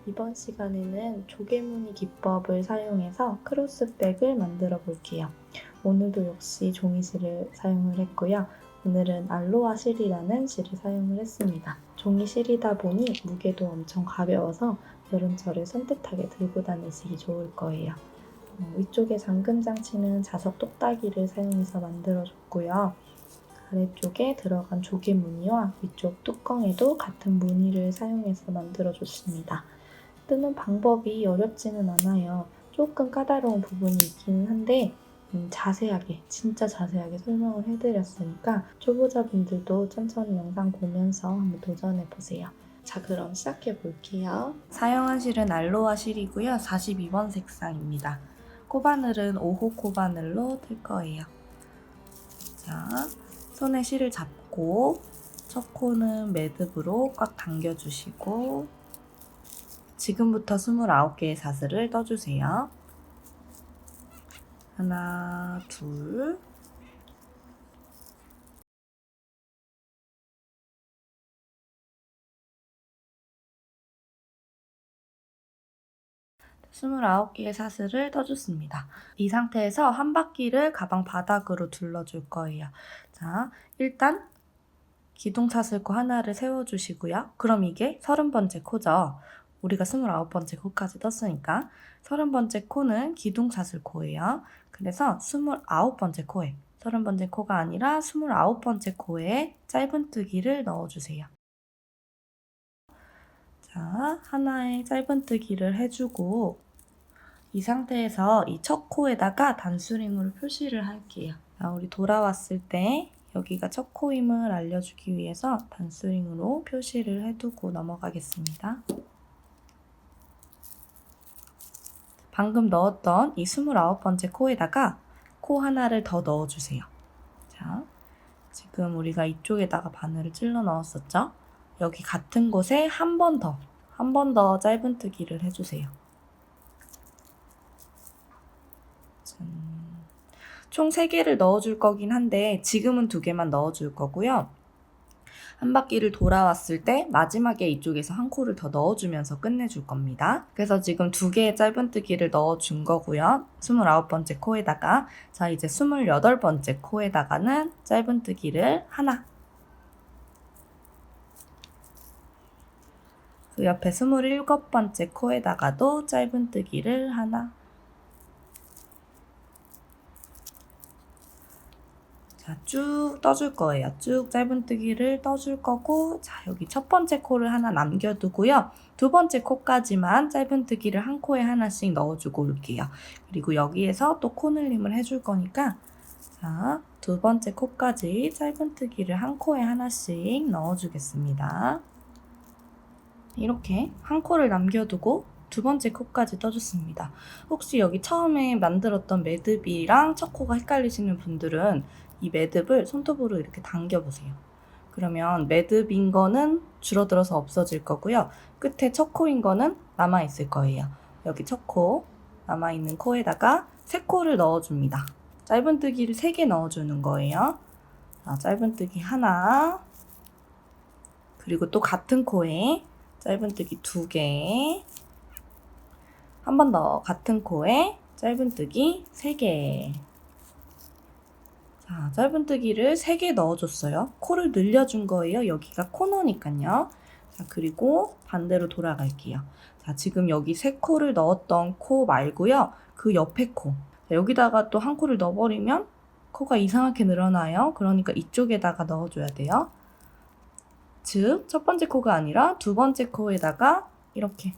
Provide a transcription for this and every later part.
이번 시간에는 조개무늬 기법을 사용해서 크로스백을 만들어 볼게요. 오늘도 역시 종이실을 사용을 했고요. 오늘은 알로하 실이라는 실을 사용을 했습니다. 종이실이다 보니 무게도 엄청 가벼워서 여름철에 손뜻하게 들고 다니시기 좋을 거예요. 위쪽에 잠금 장치는 자석 똑딱이를 사용해서 만들어줬고요. 아래쪽에 들어간 조개 무늬와 위쪽 뚜껑에도 같은 무늬를 사용해서 만들어줬습니다. 뜨는 방법이 어렵지는 않아요. 조금 까다로운 부분이 있기는 한데 자세하게, 진짜 자세하게 설명을 해드렸으니까 초보자분들도 천천히 영상 보면서 한번 도전해보세요. 자, 그럼 시작해 볼게요. 사용한 실은 알로하 실이고요. 42번 색상입니다. 코바늘은 5호 코바늘로 뜰 거예요. 자, 손에 실을 잡고 첫 코는 매듭으로 꽉 당겨주시고 지금부터 29개의 사슬을 떠주세요. 하나, 둘, 29개의 사슬을 떠줬습니다. 이 상태에서 한 바퀴를 가방 바닥으로 둘러줄 거예요. 자, 일단 기둥사슬코 하나를 세워주시고요. 그럼 이게 30번째 코죠. 우리가 29번째 코까지 떴으니까 30번째 코는 기둥사슬코예요. 그래서 29번째 코에 30번째 코가 아니라 29번째 코에 짧은뜨기를 넣어주세요. 자, 하나의 짧은뜨기를 해주고 이 상태에서 이 첫 코에다가 단수링으로 표시를 할게요. 자, 우리 돌아왔을 때 여기가 첫 코임을 알려주기 위해서 단수링으로 표시를 해두고 넘어가겠습니다. 방금 넣었던 이 29번째 코에다가 코 하나를 더 넣어주세요. 자, 지금 우리가 이쪽에다가 바늘을 찔러 넣었었죠? 여기 같은 곳에 한 번 더 짧은뜨기를 해주세요. 총 3개를 넣어줄 거긴 한데 지금은 2개만 넣어줄 거고요. 한 바퀴를 돌아왔을 때 마지막에 이쪽에서 한 코를 더 넣어주면서 끝내줄 겁니다. 그래서 지금 2개의 짧은뜨기를 넣어준 거고요. 29번째 코에다가 자 이제 28번째 코에다가는 짧은뜨기를 하나 그 옆에 27번째 코에다가도 짧은뜨기를 하나 자, 쭉 떠줄 거예요. 쭉 짧은뜨기를 떠줄 거고 자 여기 첫 번째 코를 하나 남겨두고요. 두 번째 코까지만 짧은뜨기를 한 코에 하나씩 넣어주고 올게요. 그리고 여기에서 또 코늘림을 해줄 거니까 자, 두 번째 코까지 짧은뜨기를 한 코에 하나씩 넣어주겠습니다. 이렇게 한 코를 남겨두고 두 번째 코까지 떠줬습니다. 혹시 여기 처음에 만들었던 매듭이랑 첫 코가 헷갈리시는 분들은 이 매듭을 손톱으로 이렇게 당겨보세요. 그러면 매듭인 거는 줄어들어서 없어질 거고요. 끝에 첫 코인 거는 남아있을 거예요. 여기 첫 코, 남아있는 코에다가 세 코를 넣어줍니다. 짧은뜨기를 3개 넣어주는 거예요. 자, 짧은뜨기 하나, 그리고 또 같은 코에 짧은뜨기 2개, 한 번 더 같은 코에 짧은뜨기 3개. 자, 짧은뜨기를 3개 넣어줬어요. 코를 늘려준 거예요. 여기가 코너니까요. 자, 그리고 반대로 돌아갈게요. 자, 지금 여기 3코를 넣었던 코 말고요. 그 옆에 코. 자, 여기다가 또 한 코를 넣어버리면 코가 이상하게 늘어나요. 그러니까 이쪽에다가 넣어줘야 돼요. 즉, 첫 번째 코가 아니라 두 번째 코에다가 이렇게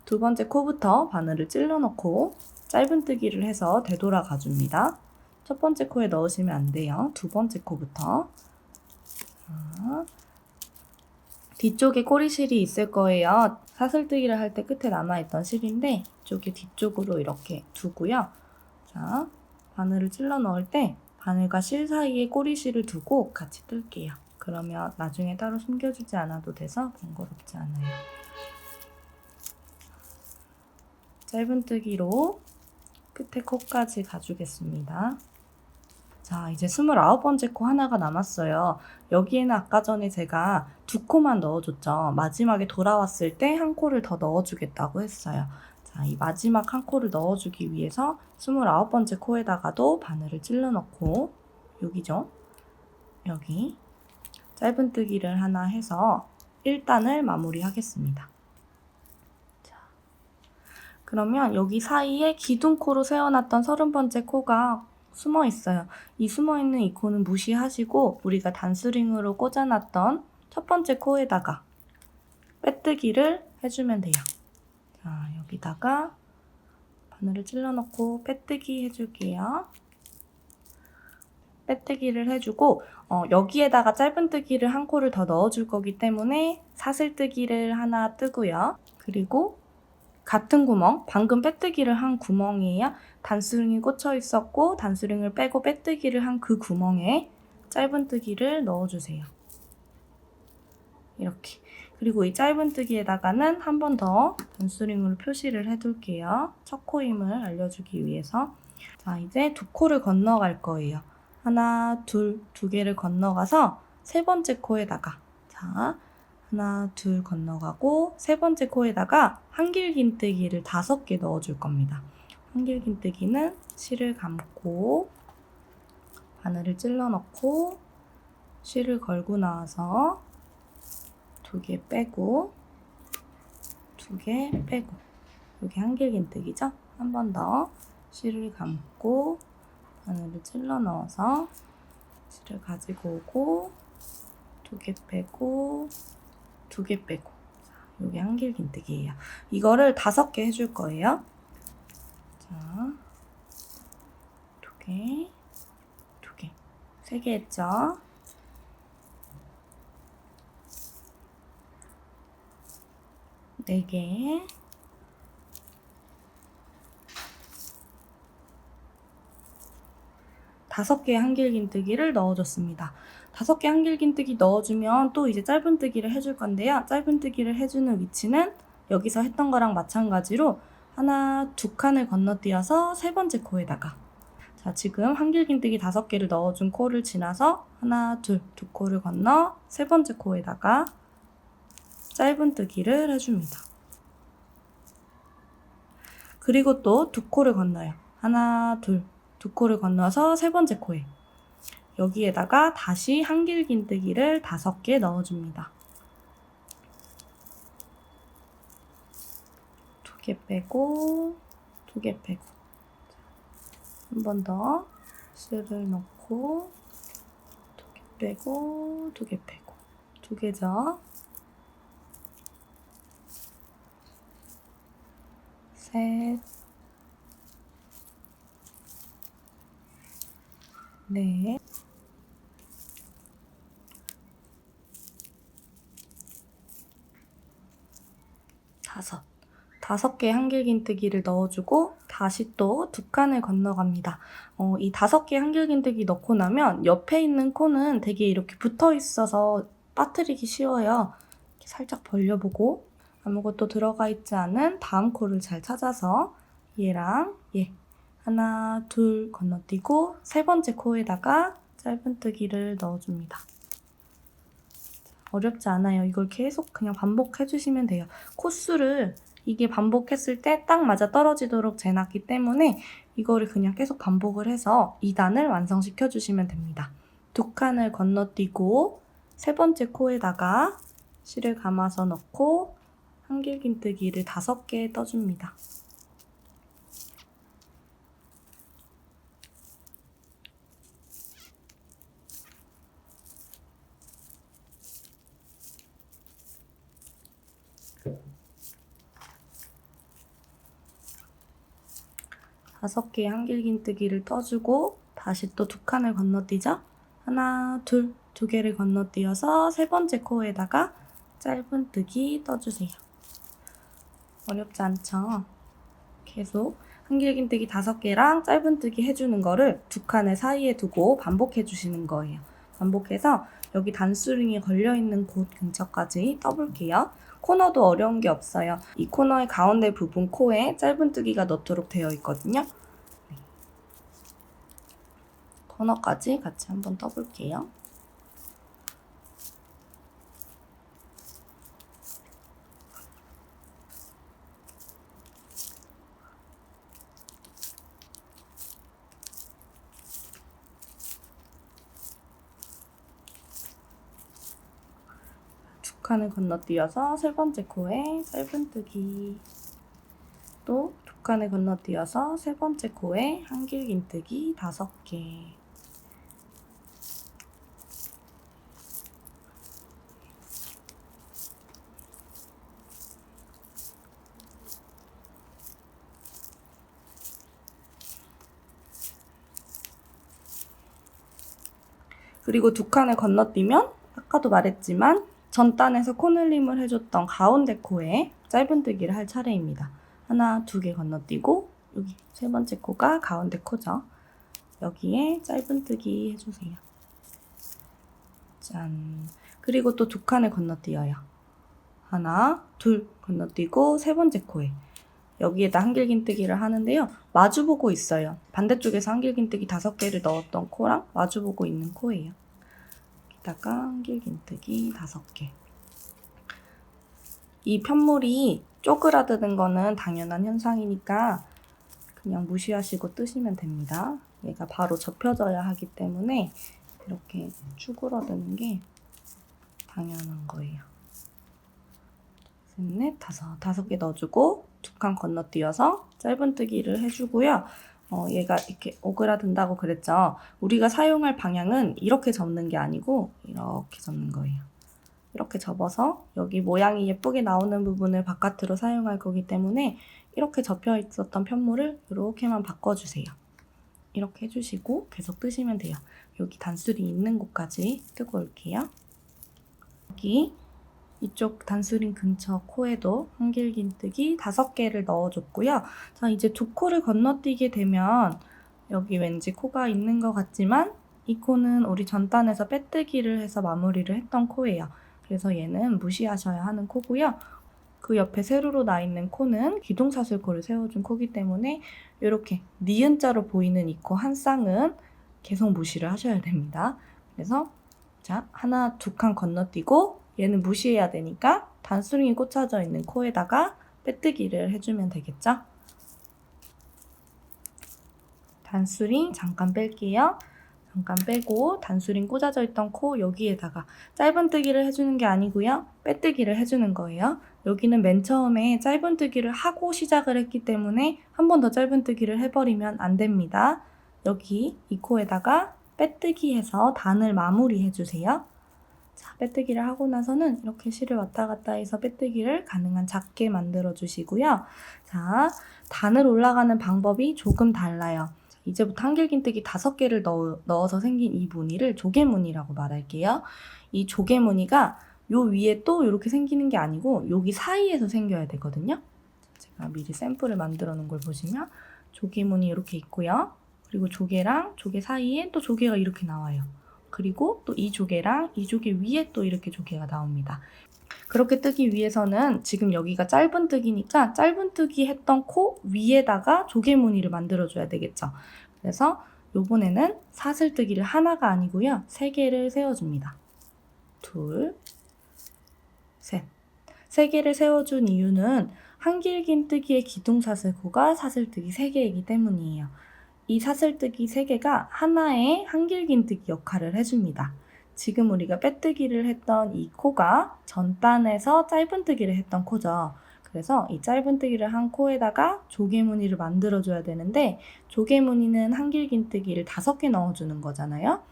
두 번째 코부터 바늘을 찔러 넣고 짧은뜨기를 해서 되돌아가 줍니다. 첫 번째 코에 넣으시면 안 돼요. 두 번째 코부터. 자, 뒤쪽에 꼬리실이 있을 거예요. 사슬뜨기를 할 때 끝에 남아있던 실인데 이쪽에 뒤쪽으로 이렇게 두고요. 자, 바늘을 찔러 넣을 때 바늘과 실 사이에 꼬리실을 두고 같이 뜰게요. 그러면 나중에 따로 숨겨주지 않아도 돼서 번거롭지 않아요. 짧은뜨기로 끝에 코까지 가주겠습니다. 자, 이제 29번째 코 하나가 남았어요. 여기에는 아까 전에 제가 2코만 넣어줬죠. 마지막에 돌아왔을 때 한 코를 더 넣어주겠다고 했어요. 자, 이 마지막 한 코를 넣어주기 위해서 29번째 코에다가도 바늘을 찔러 넣고, 여기죠? 여기 짧은뜨기를 하나 해서 1단을 마무리하겠습니다. 자, 그러면 여기 사이에 기둥코로 세워놨던 30번째 코가 숨어 있어요. 이 숨어 있는 이 코는 무시하시고 우리가 단스링으로 꽂아놨던 첫 번째 코에다가 빼뜨기를 해주면 돼요. 자, 여기다가 바늘을 찔러 넣고 빼뜨기 해줄게요. 빼뜨기를 해주고 여기에다가 짧은뜨기를 한 코를 더 넣어줄 거기 때문에 사슬뜨기를 하나 뜨고요. 그리고 같은 구멍, 방금 빼뜨기를 한 구멍이에요. 단스링이 꽂혀 있었고 단스링을 빼고 빼뜨기를 한 그 구멍에 짧은뜨기를 넣어주세요. 이렇게. 그리고 이 짧은뜨기에다가는 한 번 더 단스링으로 표시를 해둘게요. 첫 코임을 알려주기 위해서. 자, 이제 2코를 건너갈 거예요. 하나, 둘, 2개를 건너가서 3번째 코에다가 자, 하나, 둘 건너가고 3번째 코에다가 한길긴뜨기를 5개 넣어줄 겁니다. 한길긴뜨기는 실을 감고 바늘을 찔러 넣고 실을 걸고 나와서 2개 빼고 2개 빼고 여기 한길긴뜨기죠? 한 번 더 실을 감고 바늘을 찔러 넣어서 실을 가지고 오고 2개 빼고 2개 빼고 여기 한길긴뜨기예요. 이거를 5개 해줄 거예요. 자, 2개, 2개, 3개 했죠? 네 개, 다섯 개의 한길긴뜨기를 넣어줬습니다. 5개 한길긴뜨기 넣어주면 또 이제 짧은뜨기를 해줄 건데요. 짧은뜨기를 해주는 위치는 여기서 했던 거랑 마찬가지로 하나, 2칸을 건너뛰어서 3번째 코에다가 자, 지금 한길긴뜨기 5개를 넣어준 코를 지나서 하나, 둘, 2코를 건너 3번째 코에다가 짧은뜨기를 해줍니다. 그리고 또 2코를 건너요. 하나, 둘, 2코를 건너서 3번째 코에 여기에다가 다시 한길긴뜨기를 5개 넣어줍니다. 2개 빼고 2개 빼고 한 번 더 실을 넣고 2개 빼고 2개 빼고 2개죠. 셋, 넷, 다섯 개 한길긴뜨기를 넣어주고 다시 또 2칸을 건너갑니다. 이 5개 한길긴뜨기 넣고 나면 옆에 있는 코는 되게 이렇게 붙어 있어서 빠뜨리기 쉬워요. 이렇게 살짝 벌려보고 아무것도 들어가 있지 않은 다음 코를 잘 찾아서 얘랑 얘 하나, 둘 건너뛰고 3번째 코에다가 짧은뜨기를 넣어줍니다. 어렵지 않아요. 이걸 계속 그냥 반복해주시면 돼요. 코수를 이게 반복했을 때 딱 맞아 떨어지도록 재놨기 때문에 이거를 그냥 계속 반복을 해서 2단을 완성시켜주시면 됩니다. 2칸을 건너뛰고 3번째 코에다가 실을 감아서 넣고 한길긴뜨기를 5개 떠줍니다. 다섯 개의 한길긴뜨기를 떠주고 다시 또 2칸을 건너뛰죠? 하나, 둘, 2개를 건너뛰어서 3번째 코에다가 짧은뜨기 떠주세요. 어렵지 않죠? 계속 한길긴뜨기 5개랑 짧은뜨기 해주는 거를 2칸을 사이에 두고 반복해주시는 거예요. 반복해서 여기 단수링이 걸려있는 곳 근처까지 떠볼게요. 코너도 어려운 게 없어요. 이 코너의 가운데 부분 코에 짧은뜨기가 넣도록 되어 있거든요. 코너까지 같이 한번 떠볼게요. 두 칸을 건너뛰어서 세 번째 코에 짧은뜨기, 또 두 칸을 건너뛰어서 세 번째 코에 한길긴뜨기 5개, 그리고 두 칸을 건너뛰면 아까도 말했지만 전단에서 코늘림을 해줬던 가운데 코에 짧은뜨기를 할 차례입니다. 하나, 2개 건너뛰고 여기 세 번째 코가 가운데 코죠. 여기에 짧은뜨기 해주세요. 짠. 그리고 또 두 칸을 건너뛰어요. 하나, 둘 건너뛰고 세 번째 코에 여기에다 한길긴뜨기를 하는데요. 마주보고 있어요. 반대쪽에서 한길긴뜨기 5개를 넣었던 코랑 마주보고 있는 코예요. 여기다가 한길긴뜨기 5개. 이 편물이 쪼그라드는 거는 당연한 현상이니까 그냥 무시하시고 뜨시면 됩니다. 얘가 바로 접혀져야 하기 때문에 이렇게 쭈그러드는 게 당연한 거예요. 셋, 넷, 다섯 개 넣어주고 두 칸 건너뛰어서 짧은뜨기를 해주고요. 얘가 이렇게 오그라든다고 그랬죠. 우리가 사용할 방향은 이렇게 접는 게 아니고 이렇게 접는 거예요. 이렇게 접어서 여기 모양이 예쁘게 나오는 부분을 바깥으로 사용할 거기 때문에 이렇게 접혀 있었던 편물을 이렇게만 바꿔주세요. 이렇게 해주시고 계속 뜨시면 돼요. 여기 단술이 있는 곳까지 뜨고 올게요. 여기 이쪽 단수링 근처 코에도 한길긴뜨기 5개를 넣어줬고요. 자, 이제 두 코를 건너뛰게 되면 여기 왠지 코가 있는 것 같지만 이 코는 우리 전단에서 빼뜨기를 해서 마무리를 했던 코예요. 그래서 얘는 무시하셔야 하는 코고요. 그 옆에 세로로 나 있는 코는 기둥사슬코를 세워준 코기 때문에 이렇게 니은자로 보이는 이 코 한 쌍은 계속 무시를 하셔야 됩니다. 그래서 자, 하나, 두 칸 건너뛰고 얘는 무시해야 되니까 단수링이 꽂혀져 있는 코에다가 빼뜨기를 해주면 되겠죠? 단수링 잠깐 뺄게요. 잠깐 빼고 단수링 꽂아져 있던 코 여기에다가 짧은뜨기를 해주는 게 아니고요. 빼뜨기를 해주는 거예요. 여기는 맨 처음에 짧은뜨기를 하고 시작을 했기 때문에 한 번 더 짧은뜨기를 해버리면 안 됩니다. 여기 이 코에다가 빼뜨기 해서 단을 마무리 해주세요. 자, 빼뜨기를 하고 나서는 이렇게 실을 왔다 갔다 해서 빼뜨기를 가능한 작게 만들어 주시고요. 자, 단을 올라가는 방법이 조금 달라요. 자, 이제부터 한길긴뜨기 5개를 넣어서 생긴 이 무늬를 조개무늬라고 말할게요. 이 조개무늬가 요 위에 또 이렇게 생기는 게 아니고 여기 사이에서 생겨야 되거든요. 제가 미리 샘플을 만들어 놓은 걸 보시면 조개무늬 이렇게 있고요. 그리고 조개랑 조개 사이에 또 조개가 이렇게 나와요. 그리고 또 이 조개랑 이 조개 위에 또 이렇게 조개가 나옵니다. 그렇게 뜨기 위해서는 지금 여기가 짧은뜨기니까 짧은뜨기 했던 코 위에다가 조개무늬를 만들어줘야 되겠죠. 그래서 요번에는 사슬뜨기를 하나가 아니고요. 3개를 세워줍니다. 둘, 셋. 3개를 세워준 이유는 한길긴뜨기의 기둥사슬코가 사슬뜨기 3개이기 때문이에요. 이 사슬뜨기 3개가 하나의 한길긴뜨기 역할을 해줍니다. 지금 우리가 빼뜨기를 했던 이 코가 전단에서 짧은뜨기를 했던 코죠. 그래서 이 짧은뜨기를 한 코에다가 조개무늬를 만들어줘야 되는데 조개무늬는 한길긴뜨기를 5개 넣어주는 거잖아요.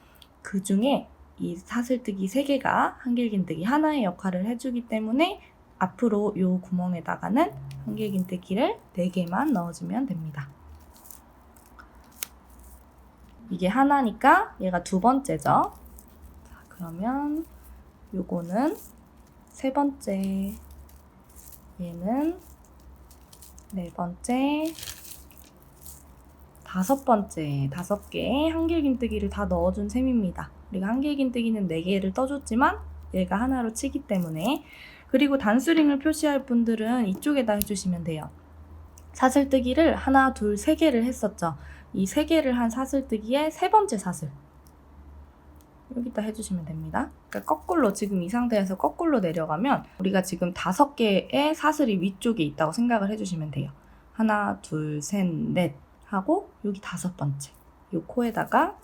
그 중에 이 사슬뜨기 3개가 한길긴뜨기 하나의 역할을 해주기 때문에 앞으로 이 구멍에다가는 한길긴뜨기를 4개만 넣어주면 됩니다. 이게 하나니까 얘가 두 번째죠. 자, 그러면 요거는 세 번째, 얘는 네 번째, 다섯 번째, 5개의 한길긴뜨기를 다 넣어준 셈입니다. 우리가 한길긴뜨기는 4개를 떠줬지만 얘가 하나로 치기 때문에. 그리고 단수링을 표시할 분들은 이쪽에다 해주시면 돼요. 사슬뜨기를 하나, 둘, 3개를 했었죠. 이 3개를 한 사슬뜨기의 3번째 사슬 여기다 해주시면 됩니다. 그러니까 거꾸로 지금 이 상태에서 거꾸로 내려가면 우리가 지금 5개의 사슬이 위쪽에 있다고 생각을 해주시면 돼요. 하나, 둘, 셋, 넷 하고 여기 5번째 이 코에다가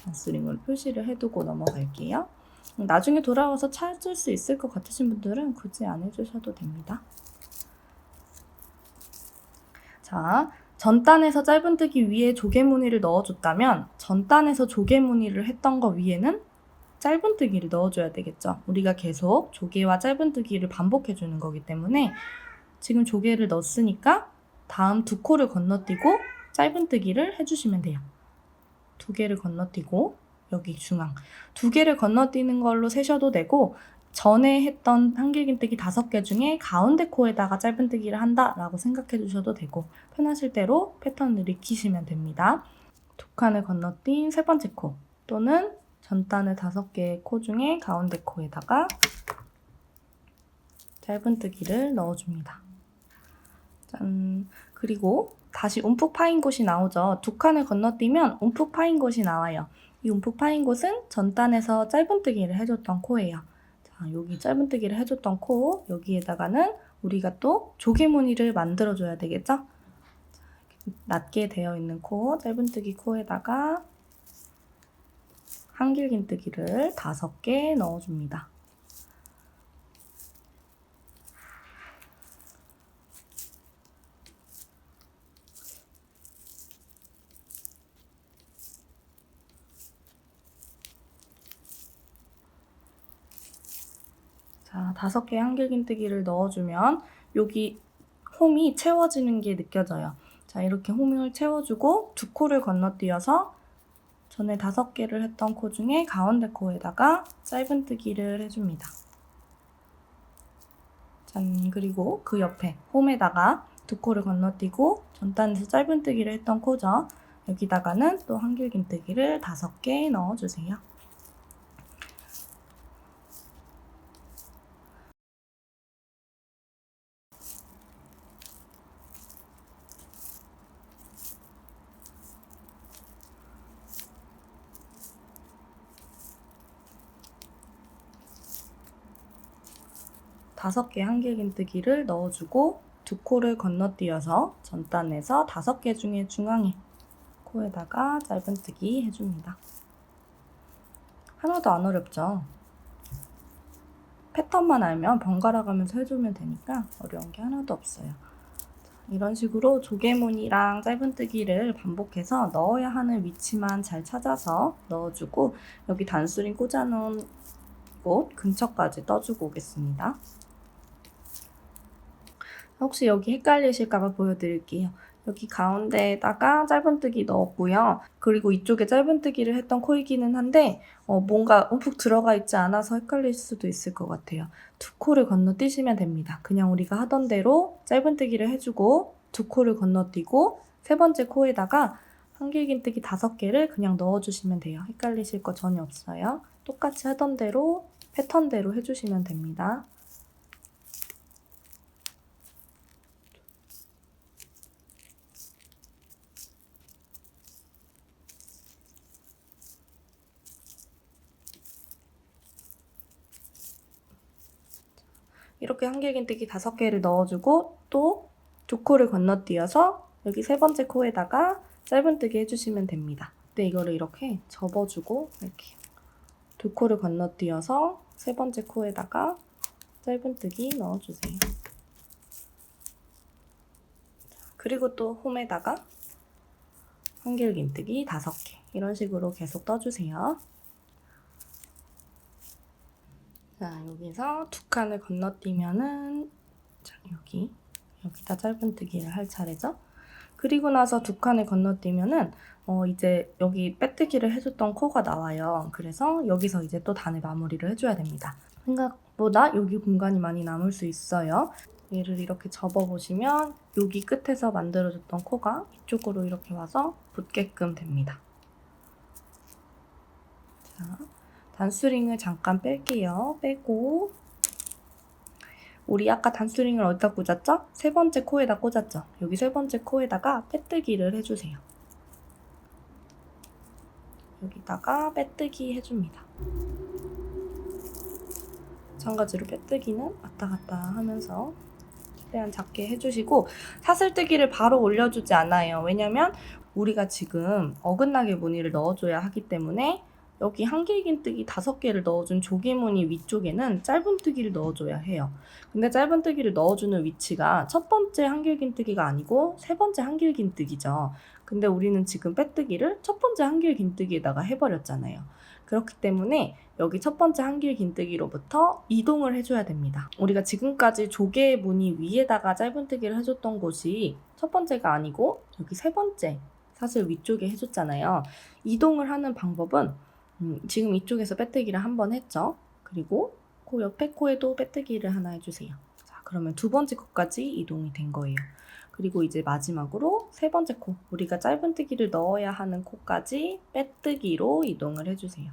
단스링으로 표시를 해두고 넘어갈게요. 나중에 돌아와서 찾을 수 있을 것 같으신 분들은 굳이 안 해주셔도 됩니다. 자, 전단에서 짧은뜨기 위에 조개무늬를 넣어줬다면 전단에서 조개무늬를 했던 거 위에는 짧은뜨기를 넣어줘야 되겠죠. 우리가 계속 조개와 짧은뜨기를 반복해주는 거기 때문에 지금 조개를 넣었으니까 다음 2코를 건너뛰고 짧은뜨기를 해주시면 돼요. 2개를 건너뛰고 여기 중앙 2개를 건너뛰는 걸로 세셔도 되고 전에 했던 한길긴뜨기 5개 중에 가운데 코에다가 짧은뜨기를 한다라고 생각해 주셔도 되고 편하실 대로 패턴을 익히시면 됩니다. 2칸을 건너뛴 3번째 코 또는 전단의 5개의 코 중에 가운데 코에다가 짧은뜨기를 넣어줍니다. 짠. 그리고 다시 움푹 파인 곳이 나오죠. 2칸을 건너뛰면 움푹 파인 곳이 나와요. 이 움푹 파인 곳은 전단에서 짧은뜨기를 해줬던 코예요. 자, 여기 짧은뜨기를 해줬던 코, 여기에다가는 우리가 또 조개무늬를 만들어줘야 되겠죠? 자, 낮게 되어 있는 코, 짧은뜨기 코에다가 한길긴뜨기를 5개 넣어줍니다. 자, 5개의 한길긴뜨기를 넣어주면 여기 홈이 채워지는 게 느껴져요. 자, 이렇게 홈을 채워주고 2코를 건너뛰어서 전에 5개를 했던 코 중에 가운데 코에다가 짧은뜨기를 해줍니다. 짠. 그리고 그 옆에 홈에다가 2코를 건너뛰고 전단에서 짧은뜨기를 했던 코죠. 여기다가는 또 한길긴뜨기를 5개 넣어주세요. 다섯 개 한길긴뜨기를 넣어주고 2코를 건너뛰어서 전단에서 5개 중에 중앙에 코에다가 짧은뜨기 해줍니다. 하나도 안 어렵죠? 패턴만 알면 번갈아 가면서 해주면 되니까 어려운 게 하나도 없어요. 이런 식으로 조개무늬랑 짧은뜨기를 반복해서 넣어야 하는 위치만 잘 찾아서 넣어주고 여기 단수링 꽂아놓은 곳 근처까지 떠주고 오겠습니다. 혹시 여기 헷갈리실까봐 보여드릴게요. 여기 가운데에다가 짧은뜨기 넣었고요. 그리고 이쪽에 짧은뜨기를 했던 코이기는 한데 뭔가 움푹 들어가 있지 않아서 헷갈릴 수도 있을 것 같아요. 2코를 건너뛰시면 됩니다. 그냥 우리가 하던 대로 짧은뜨기를 해주고 2코를 건너뛰고 3번째 코에다가 한길긴뜨기 5개를 그냥 넣어주시면 돼요. 헷갈리실 거 전혀 없어요. 똑같이 하던 대로 패턴대로 해주시면 됩니다. 이렇게 한길긴뜨기 5개를 넣어주고 또 2코를 건너뛰어서 여기 3번째 코에다가 짧은뜨기 해주시면 됩니다. 근데 이거를 이렇게 접어주고 이렇게 2코를 건너뛰어서 3번째 코에다가 짧은뜨기 넣어주세요. 그리고 또 홈에다가 한길긴뜨기 5개 이런 식으로 계속 떠주세요. 자, 여기서 2칸을 건너뛰면은 자, 여기다 짧은뜨기를 할 차례죠. 그리고 나서 2칸을 건너뛰면은 이제 여기 빼뜨기를 해줬던 코가 나와요. 그래서 여기서 이제 또 단을 마무리를 해줘야 됩니다. 생각보다 여기 공간이 많이 남을 수 있어요. 얘를 이렇게 접어보시면 여기 끝에서 만들어줬던 코가 이쪽으로 이렇게 와서 붙게끔 됩니다. 자, 단수링을 잠깐 뺄게요. 빼고 우리 아까 단수링을 어디다 꽂았죠? 3번째 코에다 꽂았죠? 여기 3번째 코에다가 빼뜨기를 해주세요. 여기다가 빼뜨기 해줍니다. 마찬가지로 빼뜨기는 왔다 갔다 하면서 최대한 작게 해주시고, 사슬뜨기를 바로 올려주지 않아요. 왜냐면 우리가 지금 어긋나게 무늬를 넣어줘야 하기 때문에 여기 한길긴뜨기 5개를 넣어준 조개무늬 위쪽에는 짧은뜨기를 넣어줘야 해요. 근데 짧은뜨기를 넣어주는 위치가 첫 번째 한길긴뜨기가 아니고 세 번째 한길긴뜨기죠. 근데 우리는 지금 빼뜨기를 첫 번째 한길긴뜨기에다가 해버렸잖아요. 그렇기 때문에 여기 첫 번째 한길긴뜨기로부터 이동을 해줘야 됩니다. 우리가 지금까지 조개무늬 위에다가 짧은뜨기를 해줬던 곳이 첫 번째가 아니고 여기 세 번째 사슬 위쪽에 해줬잖아요. 이동을 하는 방법은 지금 이쪽에서 빼뜨기를 한 번 했죠. 그리고 그 옆에 코에도 빼뜨기를 하나 해주세요. 자, 그러면 두 번째 코까지 이동이 된 거예요. 그리고 이제 마지막으로 세 번째 코, 우리가 짧은뜨기를 넣어야 하는 코까지 빼뜨기로 이동을 해주세요.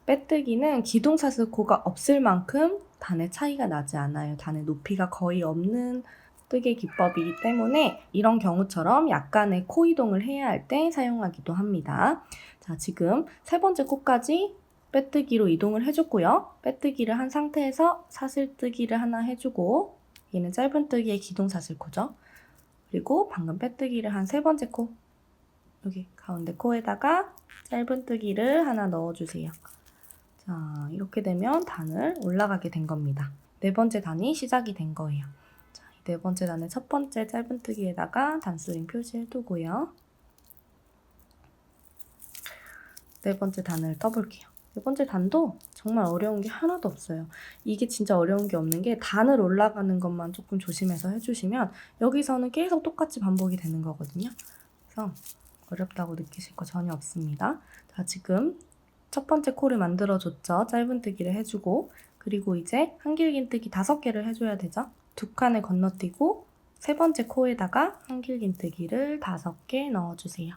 빼뜨기는 기둥사슬 코가 없을 만큼 단의 차이가 나지 않아요. 단의 높이가 거의 없는 뜨개 기법이기 때문에 이런 경우처럼 약간의 코 이동을 해야 할 때 사용하기도 합니다. 자, 지금 세 번째 코까지 빼뜨기로 이동을 해줬고요. 빼뜨기를 한 상태에서 사슬뜨기를 하나 해주고, 얘는 짧은뜨기의 기둥사슬 코죠. 그리고 방금 빼뜨기를 한 세 번째 코, 여기 가운데 코에다가 짧은뜨기를 하나 넣어주세요. 자, 이렇게 되면 단을 올라가게 된 겁니다. 네 번째 단이 시작이 된 거예요. 자, 네 번째 단의 첫 번째 짧은뜨기에다가 단수링 표시해두고요. 네 번째 단을 떠볼게요. 네 번째 단도 정말 어려운 게 하나도 없어요. 이게 진짜 어려운 게 없는 게 단을 올라가는 것만 조금 조심해서 해주시면 여기서는 계속 똑같이 반복이 되는 거거든요. 그래서 어렵다고 느끼실 거 전혀 없습니다. 자, 지금 첫 번째 코를 만들어줬죠. 짧은뜨기를 해주고, 그리고 이제 한길긴뜨기 5개를 해줘야 되죠. 두 칸을 건너뛰고 세 번째 코에다가 한길긴뜨기를 5개 넣어주세요.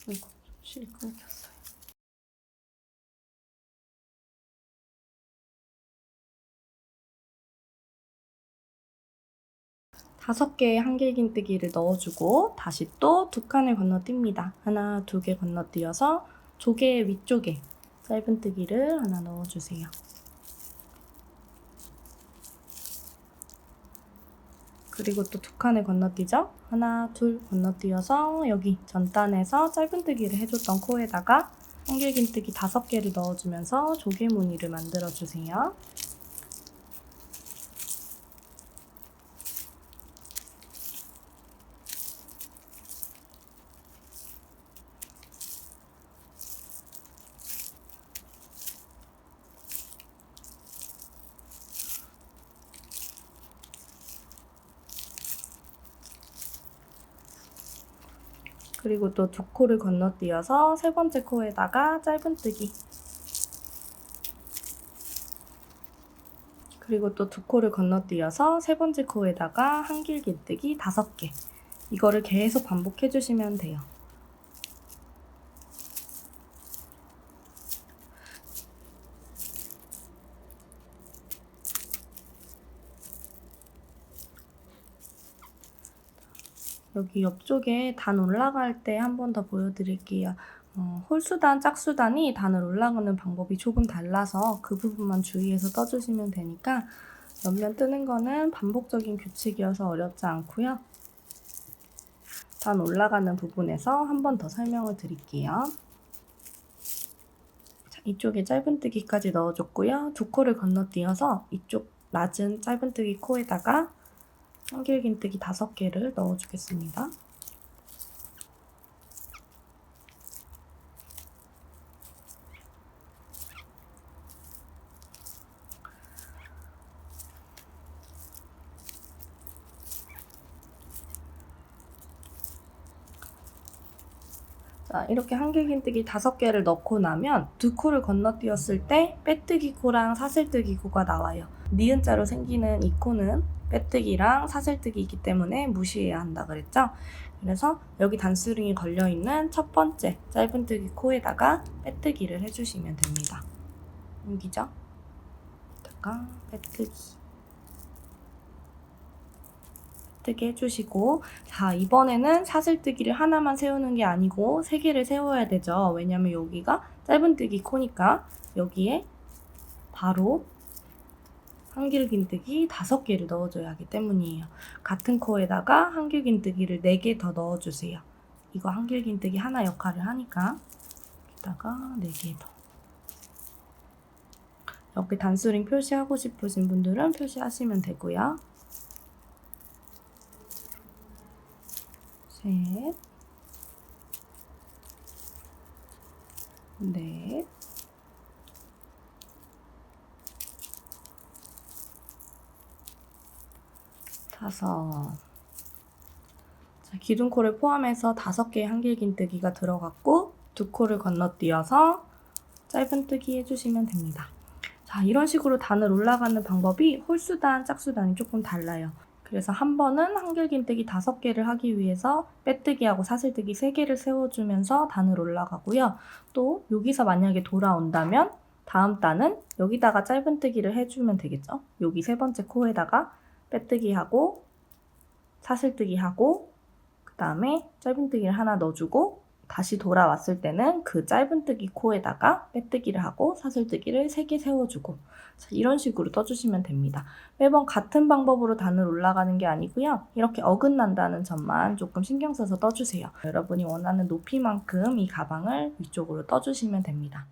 아이고, 실이 끊겼어요. 다섯 개의 한길긴뜨기를 넣어주고 다시 또 두 칸을 건너뜁니다. 하나, 두 개 건너뛰어서 조개 위쪽에 짧은뜨기를 하나 넣어주세요. 그리고 또 두 칸을 건너뛰죠? 하나, 둘 건너뛰어서 여기 전단에서 짧은뜨기를 해줬던 코에다가 한길긴뜨기 5개를 넣어주면서 조개무늬를 만들어주세요. 그리고 또 두 코를 건너뛰어서 세 번째 코에다가 짧은뜨기, 그리고 또 두 코를 건너뛰어서 세 번째 코에다가 한길긴뜨기 5개. 이거를 계속 반복해 주시면 돼요. 여기 옆쪽에 단 올라갈 때 한 번 더 보여드릴게요. 홀수단, 짝수단이 단을 올라가는 방법이 조금 달라서 그 부분만 주의해서 떠주시면 되니까 옆면 뜨는 거는 반복적인 규칙이어서 어렵지 않고요. 단 올라가는 부분에서 한 번 더 설명을 드릴게요. 자, 이쪽에 짧은뜨기까지 넣어줬고요. 두 코를 건너뛰어서 이쪽 낮은 짧은뜨기 코에다가 한길긴뜨기 5개를 넣어주겠습니다. 자, 이렇게 한길긴뜨기 5개를 넣고 나면 두 코를 건너뛰었을 때 빼뜨기 코랑 사슬뜨기 코가 나와요. 니은자로 생기는 이 코는 빼뜨기랑 사슬뜨기이기 때문에 무시해야 한다 그랬죠? 그래서 여기 단수링이 걸려있는 첫 번째 짧은뜨기 코에다가 빼뜨기를 해주시면 됩니다. 여기죠? 여기다가 빼뜨기. 뜨게 해주시고, 자, 이번에는 사슬뜨기를 하나만 세우는 게 아니고 3개를 세워야 되죠. 왜냐면 여기가 짧은뜨기 코니까 여기에 바로 한길긴뜨기 5개를 넣어줘야 하기 때문이에요. 같은 코에다가 한길긴뜨기를 4개 더 넣어주세요. 이거 한길긴뜨기 하나 역할을 하니까 여기다가 4개 더. 여기 단수링 표시하고 싶으신 분들은 표시하시면 되고요. 셋, 넷, 다섯. 자, 기둥코를 포함해서 5개의 한길긴뜨기가 들어갔고 2코를 건너뛰어서 짧은뜨기 해주시면 됩니다. 자, 이런 식으로 단을 올라가는 방법이 홀수단, 짝수단이 조금 달라요. 그래서 한 번은 한길긴뜨기 5개를 하기 위해서 빼뜨기하고 사슬뜨기 3개를 세워주면서 단을 올라가고요. 또 여기서 만약에 돌아온다면 다음 단은 여기다가 짧은뜨기를 해주면 되겠죠. 여기 3번째 코에다가 빼뜨기하고 사슬뜨기하고 그 다음에 짧은뜨기를 하나 넣어주고 다시 돌아왔을 때는 그 짧은뜨기 코에다가 빼뜨기를 하고 사슬뜨기를 3개 세워주고, 자, 이런 식으로 떠주시면 됩니다. 매번 같은 방법으로 단을 올라가는 게 아니고요. 이렇게 어긋난다는 점만 조금 신경 써서 떠주세요. 여러분이 원하는 높이만큼 이 가방을 위쪽으로 떠주시면 됩니다.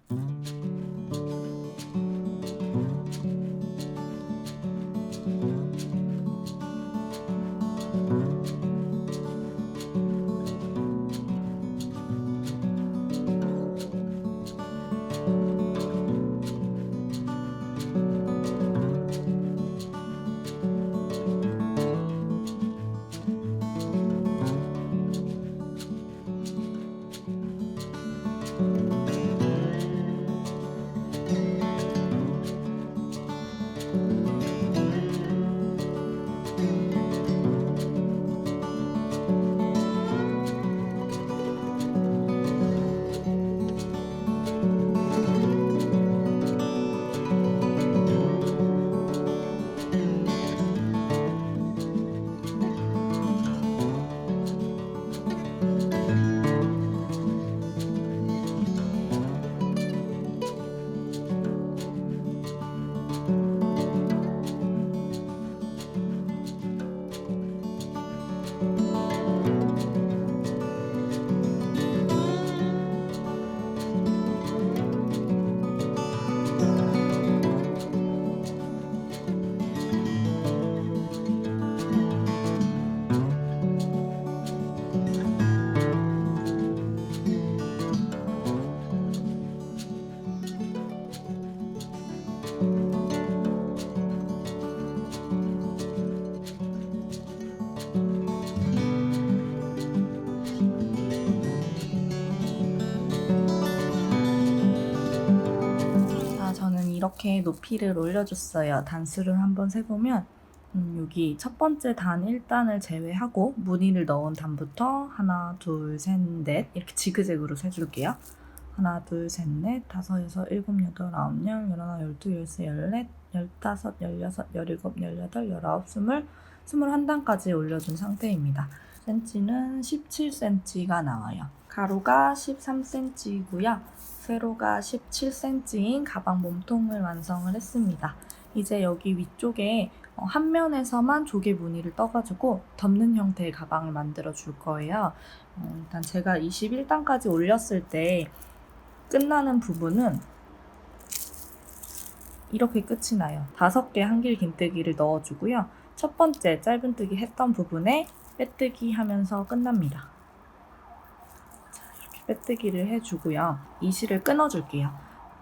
이렇게 높이를 올려줬어요. 단수를 한번 세보면 여기 첫 번째 단 1단을 제외하고 무늬를 넣은 단부터 하나, 둘, 셋, 넷 이렇게 지그재그로 세줄게요. 하나, 둘, 셋, 넷, 다섯, 여섯, 일곱, 여덟, 아홉, 열, 열하나, 열두, 열세, 열넷, 열다섯, 열여섯, 열일곱, 열여덟, 열아홉, 스물, 21단까지 올려준 상태입니다. 센치는 17cm가 나와요. 가로가 13cm이고요. 세로가 17cm인 가방 몸통을 완성을 했습니다. 이제 여기 위쪽에 한 면에서만 조개 무늬를 떠가지고 덮는 형태의 가방을 만들어 줄 거예요. 일단 제가 21단까지 올렸을 때 끝나는 부분은 이렇게 끝이 나요. 5개 한길 긴뜨기를 넣어주고요. 첫 번째 짧은뜨기 했던 부분에 빼뜨기 하면서 끝납니다. 자, 이렇게 빼뜨기를 해주고요. 이 실을 끊어줄게요.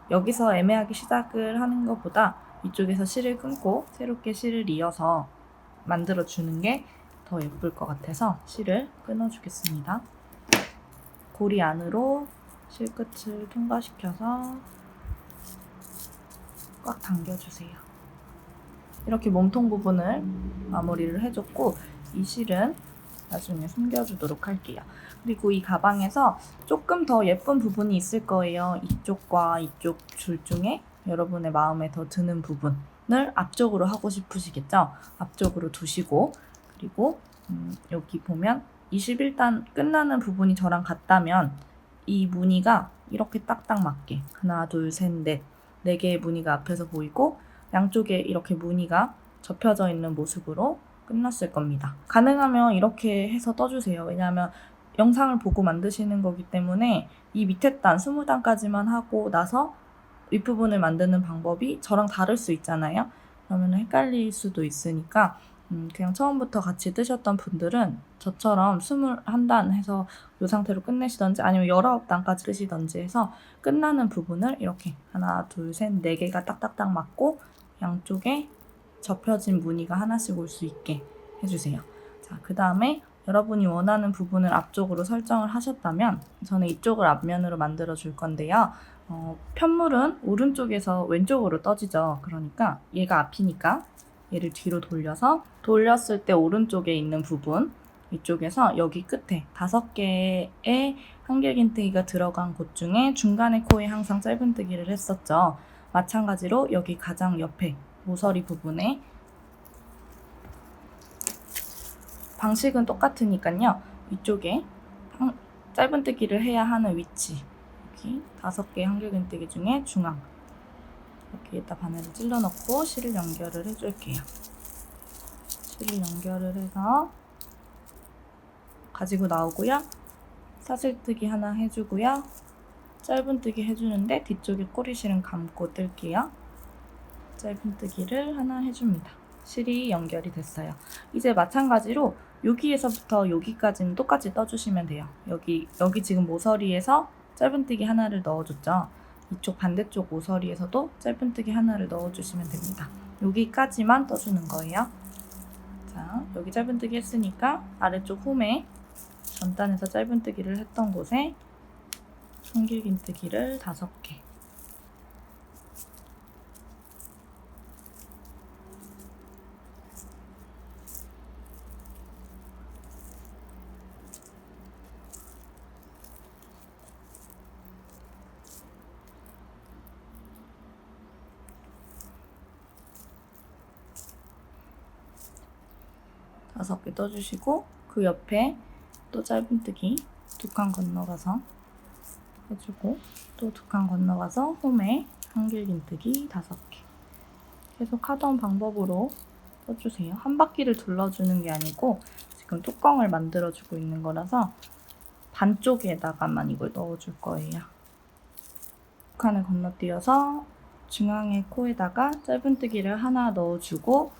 여기서 애매하게 시작을 하는 것보다 이쪽에서 실을 끊고 새롭게 실을 이어서 만들어주는 게 더 예쁠 것 같아서 실을 끊어주겠습니다. 고리 안으로 실끝을 통과시켜서 꽉 당겨주세요. 이렇게 몸통 부분을 마무리를 해줬고 이 실은 나중에 숨겨주도록 할게요. 그리고 이 가방에서 조금 더 예쁜 부분이 있을 거예요. 이쪽과 이쪽 줄 중에 여러분의 마음에 더 드는 부분을 앞쪽으로 하고 싶으시겠죠? 앞쪽으로 두시고 그리고 여기 보면 21단 끝나는 부분이 저랑 같다면 이 무늬가 이렇게 딱딱 맞게 하나, 둘, 셋, 넷 4개의 무늬가 앞에서 보이고 양쪽에 이렇게 무늬가 접혀져 있는 모습으로 끝났을 겁니다. 가능하면 이렇게 해서 떠주세요. 왜냐하면 영상을 보고 만드시는 거기 때문에 이 밑에 단 20단까지만 하고 나서 윗부분을 만드는 방법이 저랑 다를 수 있잖아요. 그러면 헷갈릴 수도 있으니까 그냥 처음부터 같이 뜨셨던 분들은 저처럼 21단 해서 이 상태로 끝내시던지 아니면 19단까지 뜨시던지 해서 끝나는 부분을 이렇게 하나, 둘, 셋, 4개가 딱딱딱 맞고 양쪽에 접혀진 무늬가 하나씩 올 수 있게 해주세요. 자, 그 다음에 여러분이 원하는 부분을 앞쪽으로 설정을 하셨다면 저는 이쪽을 앞면으로 만들어 줄 건데요. 편물은 오른쪽에서 왼쪽으로 떠지죠. 그러니까 얘가 앞이니까 얘를 뒤로 돌렸을 때 오른쪽에 있는 부분 이쪽에서 여기 끝에 5개의 한길긴뜨기가 들어간 곳 중에 중간에 코에 항상 짧은뜨기를 했었죠. 마찬가지로 여기 가장 옆에 모서리 부분에 방식은 똑같으니까요. 이쪽에 짧은뜨기를 해야 하는 위치 여기 5개의 한길긴뜨기 중에 중앙 여기에다 바늘을 찔러 넣고 실을 연결을 해줄게요. 실을 연결을 해서 가지고 나오고요. 사슬뜨기 하나 해주고요. 짧은뜨기 해주는데 뒤쪽에 꼬리실은 감고 뜰게요. 짧은뜨기를 하나 해줍니다. 실이 연결이 됐어요. 이제 마찬가지로 여기에서부터 여기까지는 똑같이 떠주시면 돼요. 여기 지금 모서리에서 짧은뜨기 하나를 넣어줬죠. 이쪽 반대쪽 모서리에서도 짧은뜨기 하나를 넣어주시면 됩니다. 여기까지만 떠주는 거예요. 자, 여기 짧은뜨기 했으니까 아래쪽 홈에 전단에서 짧은뜨기를 했던 곳에 한길긴뜨기를 5개 떠주시고 그 옆에 또 짧은뜨기 2칸 건너가서 해주고 또 2칸 건너가서 홈에 한길긴뜨기 5개 계속 하던 방법으로 떠주세요. 한 바퀴를 둘러주는 게 아니고 지금 뚜껑을 만들어주고 있는 거라서 반쪽에다가만 이걸 넣어줄 거예요. 2칸을 건너뛰어서 중앙의 코에다가 짧은뜨기를 하나 넣어주고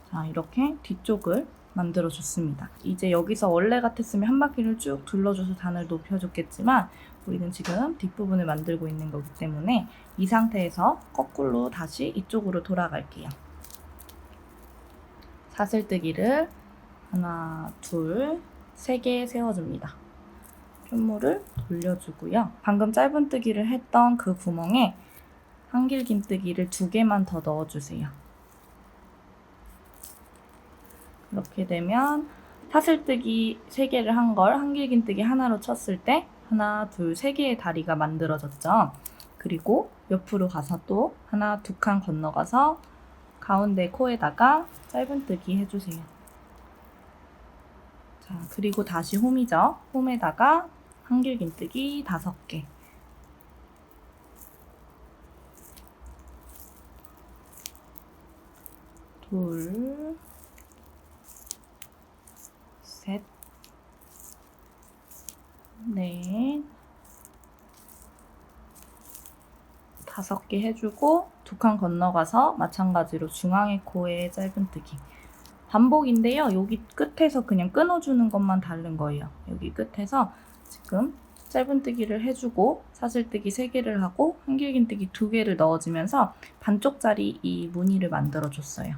자, 이렇게 뒤쪽을 만들어줬습니다. 이제 여기서 원래 같았으면 한 바퀴를 쭉 둘러줘서 단을 높여줬겠지만 우리는 지금 뒷부분을 만들고 있는 거기 때문에 이 상태에서 거꾸로 다시 이쪽으로 돌아갈게요. 사슬뜨기를 하나, 둘, 3개 세워줍니다. 편물을 돌려주고요. 방금 짧은뜨기를 했던 그 구멍에 한길긴뜨기를 2개만 더 넣어주세요. 이렇게 되면 사슬뜨기 3개를 한 걸 한길긴뜨기 하나로 쳤을 때 하나, 둘, 3개의 다리가 만들어졌죠. 그리고 옆으로 가서 또 하나, 2칸 건너가서 가운데 코에다가 짧은뜨기 해주세요. 자, 그리고 다시 홈이죠. 홈에다가 한길긴뜨기 5개. 둘, 셋, 넷, 5개 해주고 2칸 건너가서 마찬가지로 중앙의 코에 짧은뜨기. 반복인데요. 여기 끝에서 그냥 끊어주는 것만 다른 거예요. 여기 끝에서 지금 짧은뜨기를 해주고 사슬뜨기 3개를 하고 한길긴뜨기 2개를 넣어주면서 반쪽짜리 이 무늬를 만들어줬어요.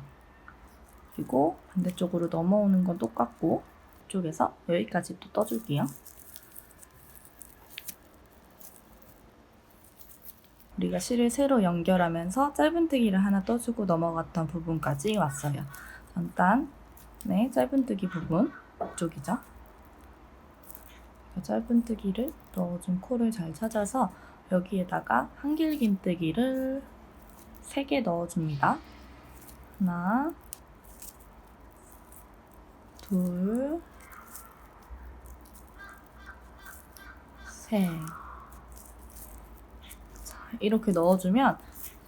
그리고 반대쪽으로 넘어오는 건 똑같고 이쪽에서 여기까지 또 떠줄게요. 우리가 실을 새로 연결하면서 짧은뜨기를 하나 떠주고 넘어갔던 부분까지 왔어요. 전단의 짧은뜨기 부분 이쪽이죠. 짧은뜨기를 넣어준 코를 잘 찾아서 여기에다가 한길긴뜨기를 3개 넣어줍니다. 하나, 둘, 셋. 자, 이렇게 넣어주면,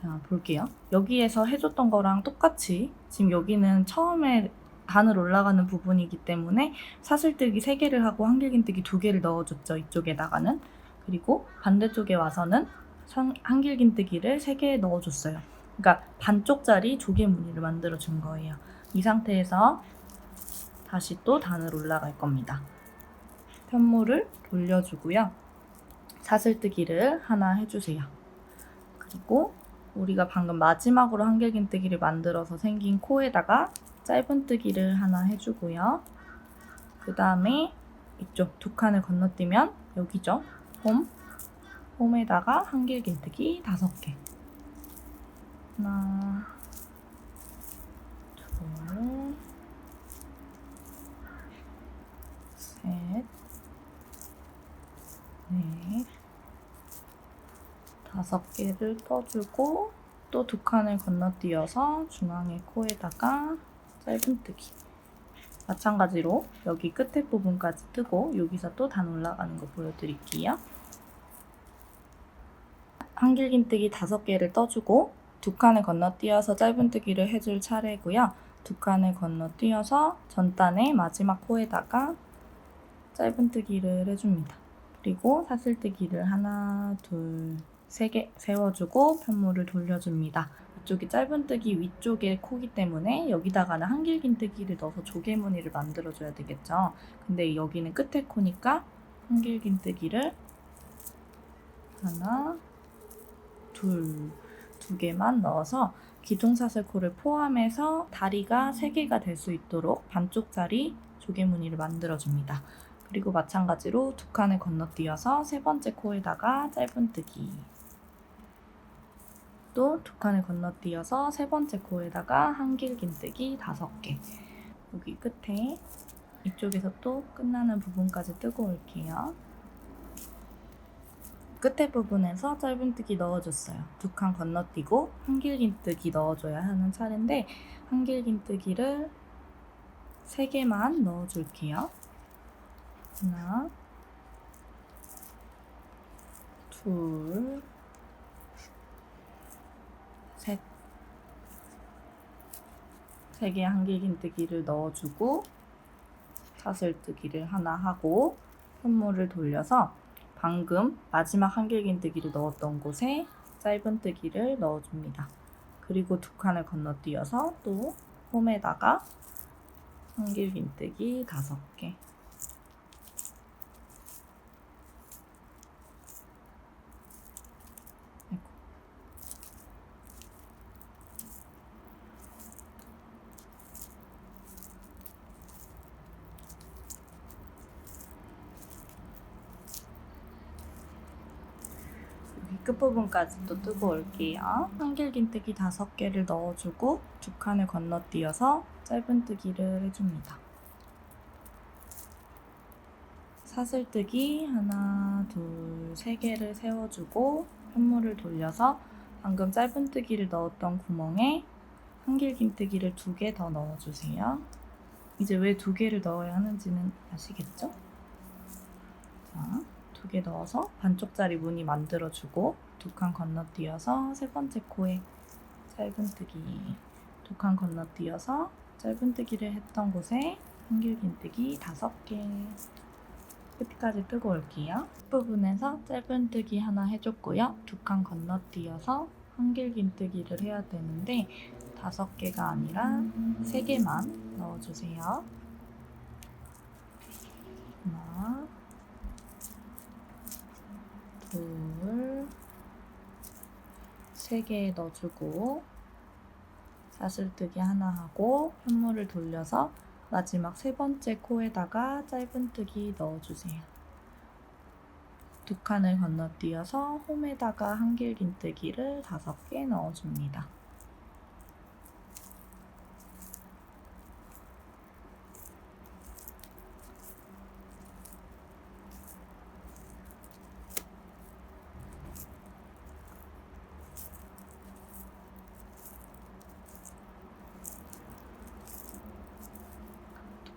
자, 볼게요. 여기에서 해줬던 거랑 똑같이 지금 여기는 처음에 단을 올라가는 부분이기 때문에 사슬뜨기 3개를 하고 한길긴뜨기 2개를 넣어줬죠. 이쪽에다가는. 그리고 반대쪽에 와서는 한길긴뜨기를 3개 넣어줬어요. 그러니까 반쪽짜리 조개무늬를 만들어준 거예요. 이 상태에서 다시 또 단을 올라갈 겁니다. 편물을 돌려주고요. 사슬뜨기를 하나 해주세요. 그리고 우리가 방금 마지막으로 한길긴뜨기를 만들어서 생긴 코에다가 짧은뜨기를 하나 해주고요. 그 다음에 이쪽 2칸을 건너뛰면 여기죠. 홈에다가 한길긴뜨기 5개. 하나, 둘, 셋, 넷, 5개를 떠주고 또 2칸을 건너뛰어서 중앙의 코에다가 짧은뜨기. 마찬가지로 여기 끝에 부분까지 뜨고 여기서 또 단 올라가는 거 보여드릴게요. 한길긴뜨기 5개를 떠주고 2칸을 건너뛰어서 짧은뜨기를 해줄 차례고요. 2칸을 건너뛰어서 전단의 마지막 코에다가 짧은뜨기를 해줍니다. 그리고 사슬뜨기를 하나, 둘, 3개 세워주고 편물을 돌려줍니다. 이쪽이 짧은뜨기 위쪽에 코기 때문에 여기다가는 한길긴뜨기를 넣어서 조개무늬를 만들어줘야 되겠죠. 근데 여기는 끝에 코니까 한길긴뜨기를 하나, 둘, 2개만 넣어서 기둥사슬코를 포함해서 다리가 3개가 될 수 있도록 반쪽짜리 조개무늬를 만들어줍니다. 그리고 마찬가지로 2칸을 건너뛰어서 3번째 코에다가 짧은뜨기. 또 2칸을 건너뛰어서 3번째 코에다가 한길긴뜨기 5개. 여기 끝에 이쪽에서 또 끝나는 부분까지 뜨고 올게요. 끝에 부분에서 짧은뜨기 넣어줬어요. 2칸 건너뛰고 한길긴뜨기 넣어줘야 하는 차례인데 한길긴뜨기를 3개만 넣어줄게요. 하나, 둘, 셋. 3개의 한길긴뜨기를 넣어주고 사슬뜨기를 하나 하고 편물을 돌려서 방금 마지막 한길긴뜨기를 넣었던 곳에 짧은뜨기를 넣어줍니다. 그리고 2칸을 건너뛰어서 또 홈에다가 한길긴뜨기 5개. 끝부분까지 또 뜨고 올게요. 한길긴뜨기 5개를 넣어주고 2칸을 건너뛰어서 짧은뜨기를 해줍니다. 사슬뜨기 하나, 둘, 3개를 세워주고 편물을 돌려서 방금 짧은뜨기를 넣었던 구멍에 한길긴뜨기를 2개 더 넣어주세요. 이제 왜 2개를 넣어야 하는지는 아시겠죠? 자, 2개 넣어서 반쪽짜리 무늬 만들어주고 2칸 건너뛰어서 3번째 코에 짧은뜨기. 2칸 건너뛰어서 짧은뜨기를 했던 곳에 한길긴뜨기 5개. 끝까지 뜨고 올게요. 부분에서 짧은뜨기 하나 해줬고요. 2칸 건너뛰어서 한길긴뜨기를 해야 되는데 5개가 아니라 3개만 넣어주세요. 하나, 둘, 3개 넣어주고 사슬뜨기 하나 하고 편물을 돌려서 마지막 3번째 코에다가 짧은뜨기 넣어주세요. 2칸을 건너뛰어서 홈에다가 한길긴뜨기를 5개 넣어줍니다.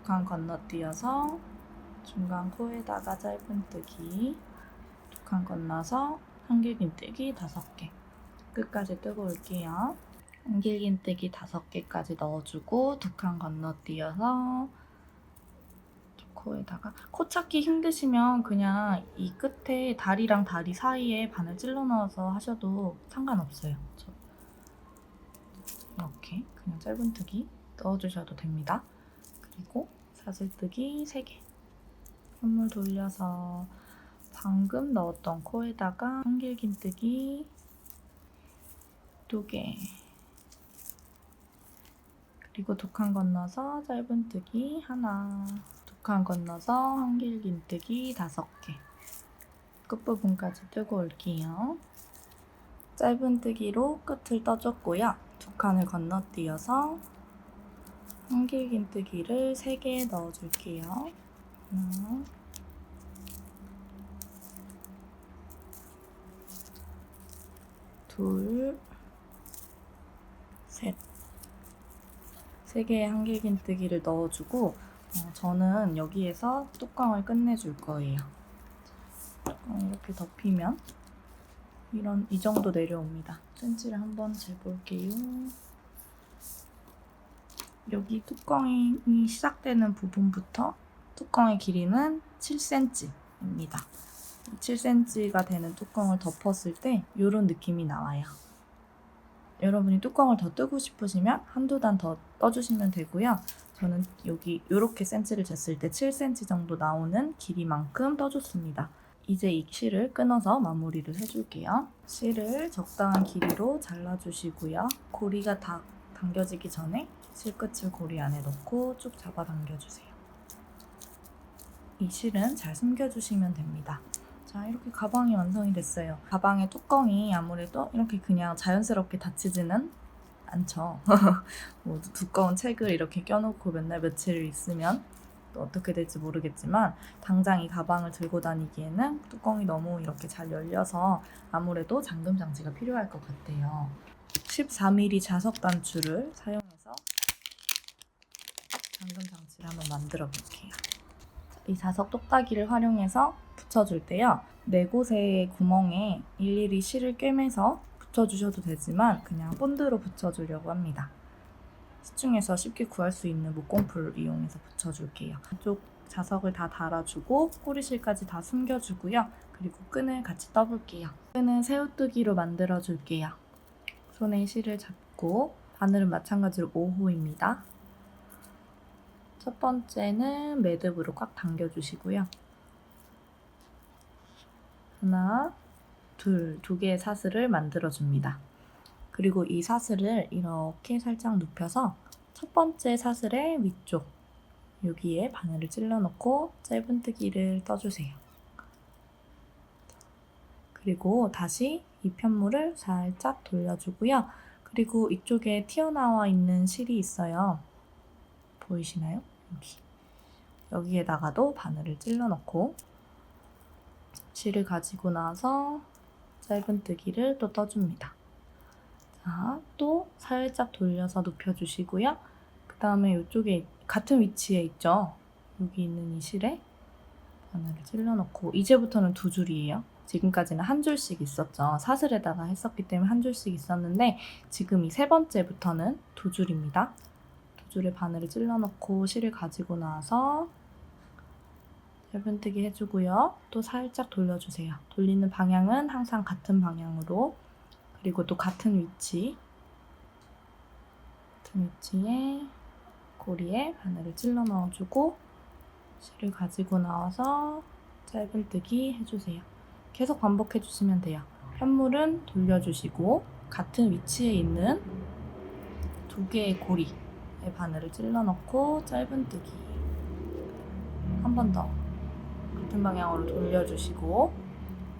칸 건너뛰어서 중간 코에다가 짧은뜨기 2칸 건너서 한길긴뜨기 5개 끝까지 뜨고 올게요. 한길긴뜨기 5개까지 넣어주고 2칸 건너뛰어서 코에다가 코 찾기 힘드시면 그냥 이 끝에 다리랑 다리 사이에 바늘 찔러 넣어서 하셔도 상관없어요. 이렇게 그냥 짧은뜨기 넣어주셔도 됩니다. 그리고 사슬뜨기 3개 현물 돌려서 방금 넣었던 코에다가 한길긴뜨기 2개 그리고 2칸 건너서 짧은뜨기 1 2칸 건너서 한길긴뜨기 5개 끝부분까지 뜨고 올게요. 짧은뜨기로 끝을 떠줬고요. 2칸을 건너뛰어서 한길긴뜨기를 3개 넣어줄게요. 하나, 둘, 셋. 3개의 한길긴뜨기를 넣어주고 저는 여기에서 뚜껑을 끝내줄 거예요. 이렇게 덮이면 이 정도 내려옵니다. 센치를 한번 재볼게요. 여기 뚜껑이 시작되는 부분부터 뚜껑의 길이는 7cm입니다. 7cm가 되는 뚜껑을 덮었을 때 이런 느낌이 나와요. 여러분이 뚜껑을 더 뜨고 싶으시면 한두 단 더 떠주시면 되고요. 저는 여기 이렇게 센치를 쟀을 때 7cm 정도 나오는 길이만큼 떠줬습니다. 이제 이 실을 끊어서 마무리를 해줄게요. 실을 적당한 길이로 잘라주시고요. 고리가 다 당겨지기 전에 실끝을 고리 안에 넣고 쭉 잡아 당겨주세요. 이 실은 잘 숨겨주시면 됩니다. 자, 이렇게 가방이 완성이 됐어요. 가방의 뚜껑이 아무래도 이렇게 그냥 자연스럽게 닫히지는 않죠. 뭐 두꺼운 책을 이렇게 껴놓고 맨날 며칠 있으면 또 어떻게 될지 모르겠지만 당장 이 가방을 들고 다니기에는 뚜껑이 너무 이렇게 잘 열려서 아무래도 잠금 장치가 필요할 것 같아요. 14mm 자석 단추를 사용해서 잠금 장치를 한번 만들어 볼게요. 이 자석 똑딱이를 활용해서 붙여줄 때요. 4곳의 구멍에 일일이 실을 꿰매서 붙여주셔도 되지만 그냥 본드로 붙여주려고 합니다. 시중에서 쉽게 구할 수 있는 목공풀을 이용해서 붙여줄게요. 이쪽 자석을 다 달아주고 꼬리실까지 다 숨겨주고요. 그리고 끈을 같이 떠볼게요. 끈은 새우뜨기로 만들어줄게요. 손에 실을 잡고 바늘은 마찬가지로 5호입니다. 첫 번째는 매듭으로 꽉 당겨주시고요. 하나, 둘, 2개의 사슬을 만들어줍니다. 그리고 이 사슬을 이렇게 살짝 눕혀서 첫 번째 사슬의 위쪽 여기에 바늘을 찔러 넣고 짧은뜨기를 떠주세요. 그리고 다시 이 편물을 살짝 돌려주고요. 그리고 이쪽에 튀어나와 있는 실이 있어요. 보이시나요? 여기에다가도 바늘을 찔러 넣고 실을 가지고 나서 짧은뜨기를 또 떠줍니다. 자, 또 살짝 돌려서 눕혀주시고요. 그 다음에 이쪽에 같은 위치에 있죠? 여기 있는 이 실에 바늘을 찔러 넣고 이제부터는 2줄이에요. 지금까지는 한 줄씩 있었죠. 사슬에다가 했었기 때문에 한 줄씩 있었는데 지금 이 3번째부터는 2줄입니다. 2줄에 바늘을 찔러 넣고 실을 가지고 나서 짧은뜨기 해주고요. 또 살짝 돌려주세요. 돌리는 방향은 항상 같은 방향으로 그리고 또 같은 위치에 고리에 바늘을 찔러 넣어주고 실을 가지고 나와서 짧은뜨기 해주세요. 계속 반복해주시면 돼요. 편물은 돌려주시고 같은 위치에 있는 2개의 고리에 바늘을 찔러 넣고 짧은뜨기 한 번 더 같은 방향으로 돌려주시고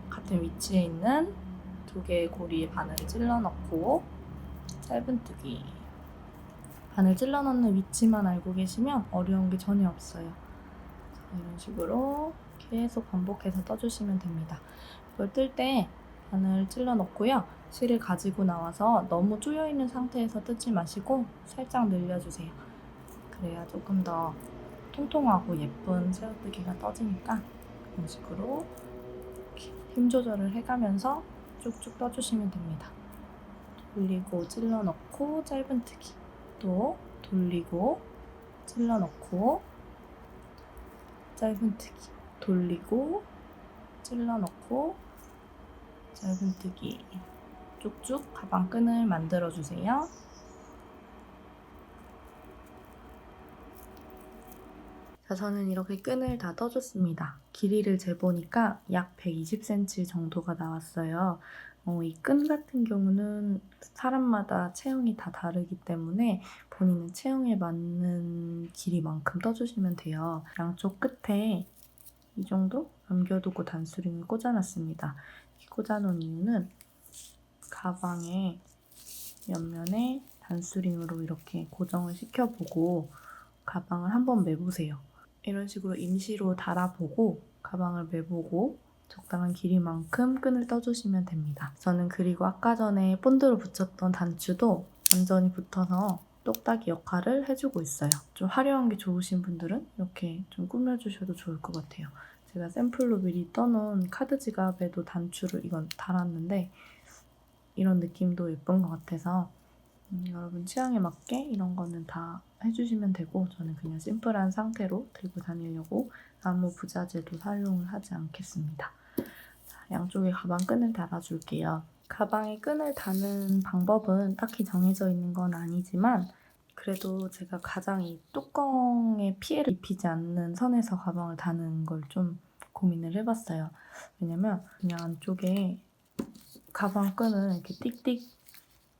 같은 위치에 있는 2개의 고리에 바늘을 찔러 넣고 짧은뜨기 바늘 찔러 넣는 위치만 알고 계시면 어려운 게 전혀 없어요. 이런 식으로 계속 반복해서 떠주시면 됩니다. 이걸 뜰 때 바늘 찔러 넣고요. 실을 가지고 나와서 너무 조여있는 상태에서 뜨지 마시고 살짝 늘려주세요. 그래야 조금 더 통통하고 예쁜 새우뜨기가 떠지니까 이런 식으로 이렇게 힘 조절을 해가면서 쭉쭉 떠주시면 됩니다. 돌리고 찔러 넣고 짧은뜨기, 또 돌리고 찔러 넣고 짧은뜨기, 돌리고 찔러 넣고 짧은뜨기, 쭉쭉 가방 끈을 만들어 주세요. 자, 저는 이렇게 끈을 다 떠줬습니다. 길이를 재보니까 약 120cm 정도가 나왔어요. 이 끈 같은 경우는 사람마다 체형이 다 다르기 때문에 본인의 체형에 맞는 길이만큼 떠주시면 돼요. 양쪽 끝에 이 정도 남겨두고 단수링을 꽂아놨습니다. 꽂아놓은 이유는 가방의 옆면에 단수링으로 이렇게 고정을 시켜보고 가방을 한번 매보세요. 이런 식으로 임시로 달아보고 가방을 매보고 적당한 길이만큼 끈을 떠주시면 됩니다. 저는 그리고 아까 전에 본드로 붙였던 단추도 완전히 붙어서 똑딱이 역할을 해주고 있어요. 좀 화려한 게 좋으신 분들은 이렇게 좀 꾸며주셔도 좋을 것 같아요. 제가 샘플로 미리 떠놓은 카드지갑에도 단추를 이건 달았는데 이런 느낌도 예쁜 것 같아서 여러분 취향에 맞게 이런 거는 다 해주시면 되고 저는 그냥 심플한 상태로 들고 다니려고 아무 부자재도 사용을 하지 않겠습니다. 자, 양쪽에 가방 끈을 달아줄게요. 가방에 끈을 다는 방법은 딱히 정해져 있는 건 아니지만 그래도 제가 가장 이 뚜껑에 피해를 입히지 않는 선에서 가방을 다는 걸 좀 고민을 해봤어요. 왜냐면 그냥 안쪽에 가방 끈을 이렇게 띡띡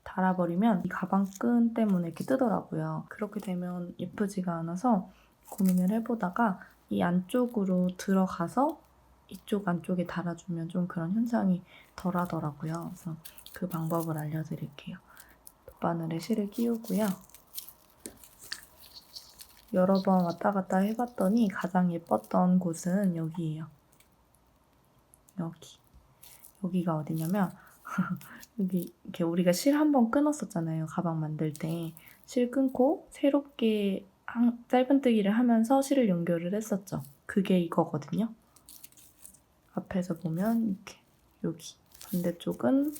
달아버리면 이 가방끈 때문에 이렇게 뜨더라고요. 그렇게 되면 예쁘지가 않아서 고민을 해보다가 이 안쪽으로 들어가서 이쪽 안쪽에 달아주면 좀 그런 현상이 덜 하더라고요. 그래서 그 방법을 알려드릴게요. 돗바늘에 실을 끼우고요. 여러 번 왔다 갔다 해봤더니 가장 예뻤던 곳은 여기예요. 여기가 어디냐면 여기 이렇게 우리가 실 한 번 끊었었잖아요. 가방 만들 때. 실 끊고 새롭게 짧은뜨기를 하면서 실을 연결을 했었죠. 그게 이거거든요. 앞에서 보면 이렇게 여기. 반대쪽은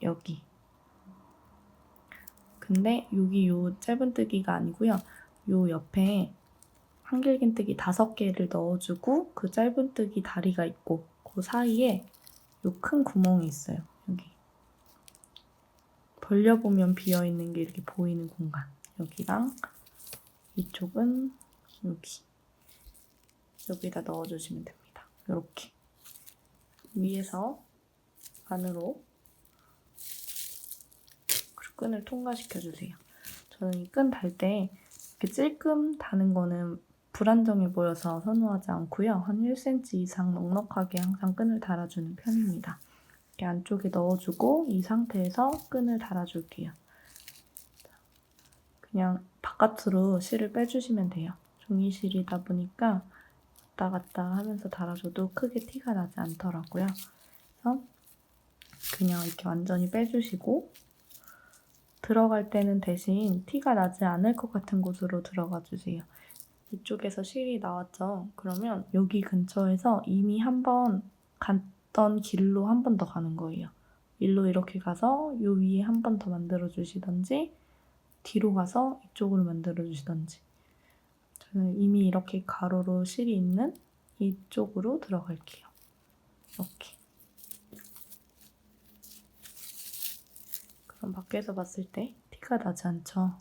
여기. 근데 여기 요 짧은뜨기가 아니고요. 요 옆에 한길긴뜨기 5개를 넣어주고 그 짧은뜨기 다리가 있고 그 사이에 요 큰 구멍이 있어요. 여기. 벌려보면 비어있는 게 이렇게 보이는 공간. 여기랑 이쪽은 여기. 여기다 넣어주시면 됩니다. 이렇게. 위에서 안으로 끈을 통과시켜주세요. 저는 이 끈 달 때 이렇게 찔끔 다는 거는 불안정해 보여서 선호하지 않고요. 한 1cm 이상 넉넉하게 항상 끈을 달아주는 편입니다. 이렇게 안쪽에 넣어주고 이 상태에서 끈을 달아줄게요. 그냥 바깥으로 실을 빼주시면 돼요. 종이실이다 보니까 왔다 갔다 하면서 달아줘도 크게 티가 나지 않더라고요. 그래서 그냥 이렇게 완전히 빼주시고 들어갈 때는 대신 티가 나지 않을 것 같은 곳으로 들어가 주세요. 이쪽에서 실이 나왔죠? 그러면 여기 근처에서 이미 한번 갔던 길로 한 번 더 가는 거예요. 일로 이렇게 가서 요 위에 한 번 더 만들어 주시던지 뒤로 가서 이쪽으로 만들어 주시던지 저는 이미 이렇게 가로로 실이 있는 이쪽으로 들어갈게요. 이렇게. 그럼 밖에서 봤을 때 티가 나지 않죠?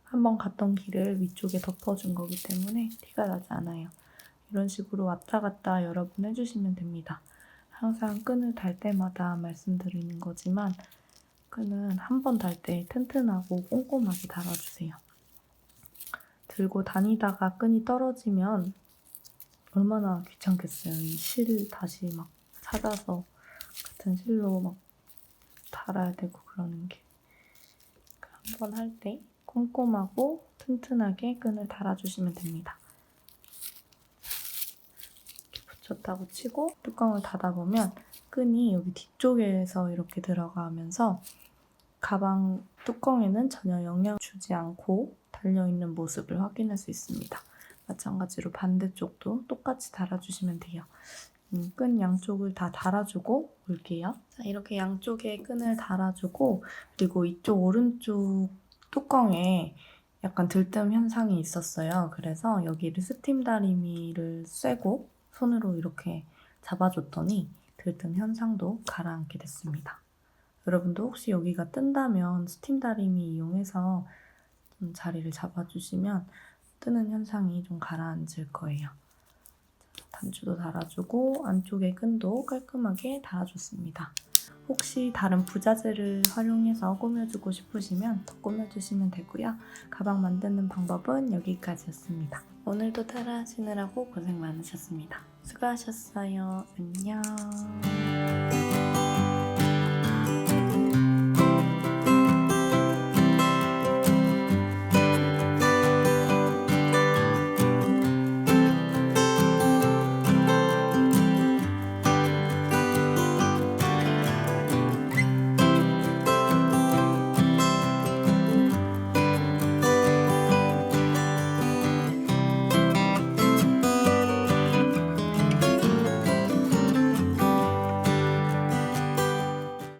한번 갔던 길을 위쪽에 덮어준 거기 때문에 티가 나지 않아요. 이런 식으로 왔다 갔다 여러 번 해주시면 됩니다. 항상 끈을 달 때마다 말씀드리는 거지만 끈은 한 번 달 때 튼튼하고 꼼꼼하게 달아주세요. 들고 다니다가 끈이 떨어지면 얼마나 귀찮겠어요. 이 실 다시 막 찾아서 같은 실로 막 달아야 되고 그러는 게. 한 번 할 때 꼼꼼하고 튼튼하게 끈을 달아주시면 됩니다. 이렇게 붙였다고 치고 뚜껑을 닫아보면 끈이 여기 뒤쪽에서 이렇게 들어가면서 가방 뚜껑에는 전혀 영향 주지 않고 달려있는 모습을 확인할 수 있습니다. 마찬가지로 반대쪽도 똑같이 달아주시면 돼요. 끈 양쪽을 다 달아주고 올게요. 자, 이렇게 양쪽에 끈을 달아주고 그리고 이쪽 오른쪽 뚜껑에 약간 들뜸 현상이 있었어요. 그래서 여기를 스팀 다리미를 쐬고 손으로 이렇게 잡아줬더니 들뜸 현상도 가라앉게 됐습니다. 여러분도 혹시 여기가 뜬다면 스팀 다리미 이용해서 좀 자리를 잡아주시면 뜨는 현상이 좀 가라앉을 거예요. 단추도 달아주고 안쪽에 끈도 깔끔하게 달아줬습니다. 혹시 다른 부자재를 활용해서 꾸며주고 싶으시면 더 꾸며주시면 되고요. 가방 만드는 방법은 여기까지였습니다. 오늘도 따라하시느라고 고생 많으셨습니다. 수고하셨어요. 안녕.